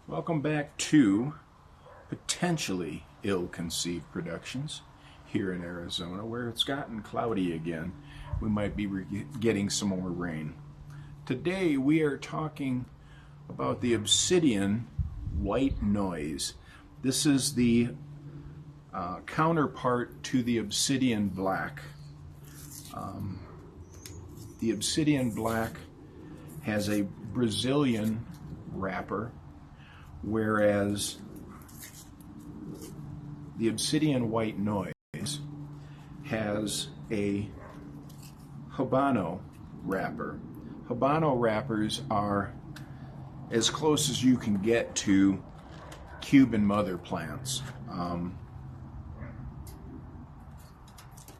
Welcome back to potentially ill-conceived productions here in Arizona, where it's gotten cloudy again. We might be getting some more rain. Today we are talking about the Obsidian white noise. This is the counterpart to the Obsidian black. The Obsidian black has a Brazilian wrapper, whereas the Obsidian white noise has a Habano wrapper. Habano wrappers are as close as you can get to Cuban mother plants,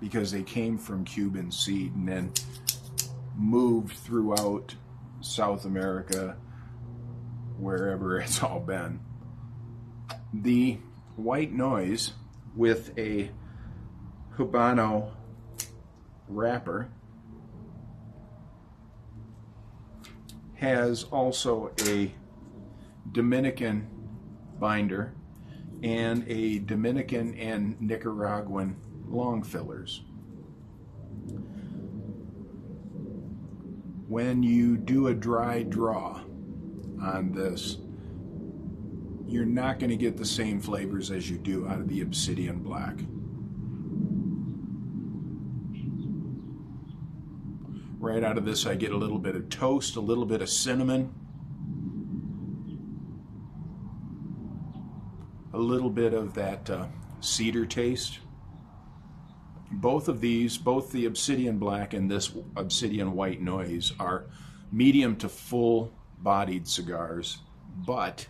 because they came from Cuban seed and then moved throughout South America, wherever it's all been. The white noise with a Habano wrapper has also a Dominican binder and a Dominican and Nicaraguan long fillers. When you do a dry draw on this, you're not going to get the same flavors as you do out of the Obsidian black. Right out of this, I get a little bit of toast, a little bit of cinnamon, a little bit of that cedar taste. Both of these, both the Obsidian black and this Obsidian white noise, are medium to full bodied cigars, but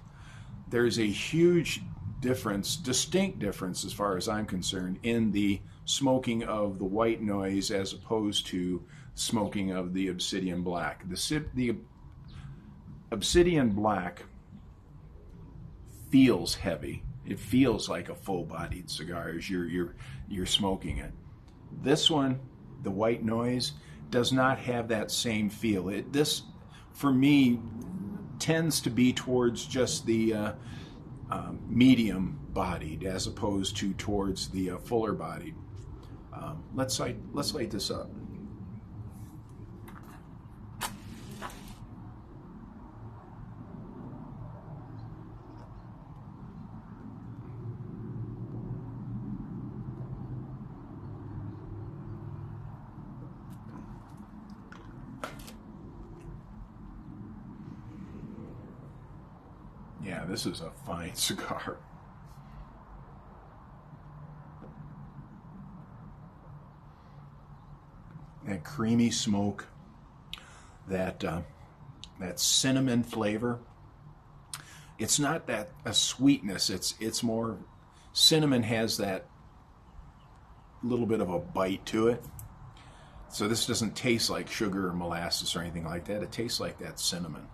there's a huge difference, distinct difference as far as I'm concerned, in the smoking of the white noise as opposed to smoking of the Obsidian black. The Obsidian black feels heavy. It feels like a full-bodied cigar as you're smoking it. This one, the white noise, does not have that same feel. This, for me, tends to be towards just the medium-bodied as opposed to towards the fuller-bodied. Let's light this up. Yeah, this is a fine cigar. That creamy smoke, that cinnamon flavor. It's not that a sweetness. It's more, cinnamon has that little bit of a bite to it. So this doesn't taste like sugar or molasses or anything like that. It tastes like that cinnamon.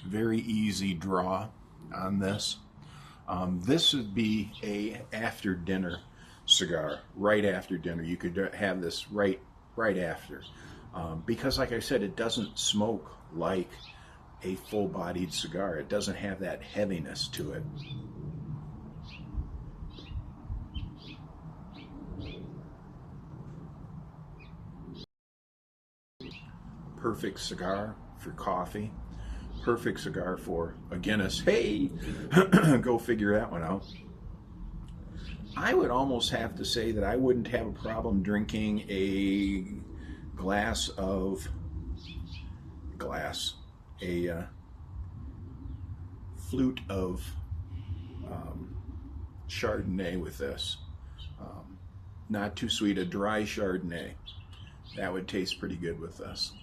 Very easy draw on this. This would be a after dinner cigar, right after dinner. You could have this right after, because like I said, it doesn't smoke like a full-bodied cigar. It doesn't have that heaviness to it. Perfect cigar for coffee. Perfect cigar for a Guinness. Hey, go figure that one out. I would almost have to say that I wouldn't have a problem drinking a flute of Chardonnay with this. Not too sweet, a dry Chardonnay. That would taste pretty good with this.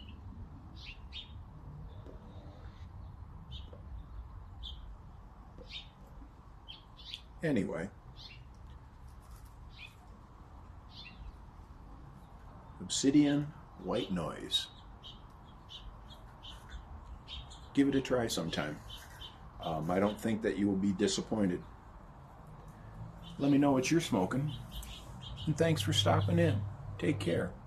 Anyway, Obsidian white noise. Give it a try sometime. I don't think that you will be disappointed. Let me know what you're smoking, and thanks for stopping in. Take care.